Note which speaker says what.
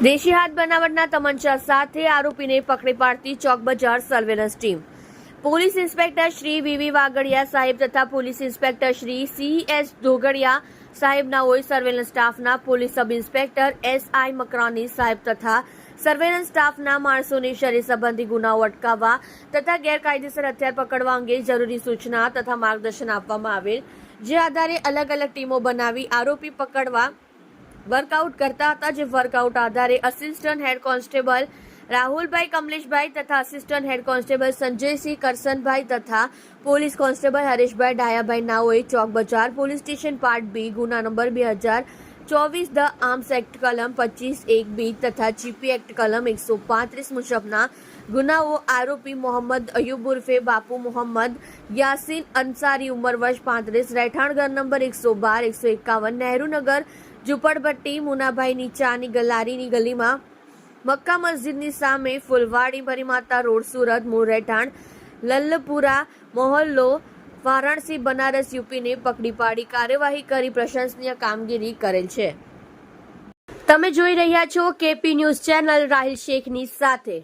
Speaker 1: દેશી હાથ બનાવટના તમંચા સાથે આરોપીને પકડી પાડતી ચોક બજાર surveillance team. Police inspector Shri VV Vagadia સાહેબ તથા પોલીસ ઇન્સ્પેક્ટર શ્રી સીએસ ધોગડિયા સાહેબના હોય સર્વેલન્સ સ્ટાફના પોલીસ સબ ઇન્સ્પેક્ટર એસઆઈ મકરાની સાહેબ તથા સર્વેલન્સ સ્ટાફના માણસોને શરીર સંબંધી ગુનાઓ અટકાવવા તથા ગેરકાયદેસર હથિયાર પકડવા અંગે જરૂરી સૂચના તથા માર્ગદર્શન આપવામાં આવેલ, જે આધારે અલગ અલગ ટીમો બનાવી આરોપી પકડવા વર્કઆઉટ કરતા હતા. જે વર્કઆઉટ આધારે આસિસ્ટન્ટ હેડ કોન્સ્ટેબલ રાહુલભાઈ કમલેશભાઈ તથા આસિસ્ટન્ટ હેડ કોન્સ્ટેબલ સંજયસિંહ કરસનભાઈ તથા પોલીસ કોન્સ્ટેબલ હરેશભાઈ ડાયાભાઈ નાઓએ Chowk Bazaar police station part B ગુના નંબર 2024 ધ આર્મ્સ એક્ટ કલમ 25(1)(b) તથા જીપી એક્ટ કલમ 135 મુજબના ગુનાઓ આરોપી મોહમ્મદ અયુબ ઉર્ફે બાપુ મોહમ્મદ યાસીન અંસારી ઉંમર વર્ષ 35 રહેઠાણ ઘર નંબર 112 151 નહેરુનગર ઝુંપડપટ્ટી મુનાભાઈની ચાની ગલારીની ગલીમાં મક્કા મસ્જિદની સામે ફુલવાડી ભરીમાતા રોડ સુરત મૂળ રહેઠાણ લલ્લપુરા મોહલ્લો વારાણસી બનારસ યુપીને પકડી પાડી કાર્યવાહી કરી પ્રશંસનીય કામગીરી કરેલ છે. તમે જોઈ રહ્યા છો કેપી ન્યૂઝ ચેનલ રાહિલ શેખની સાથે.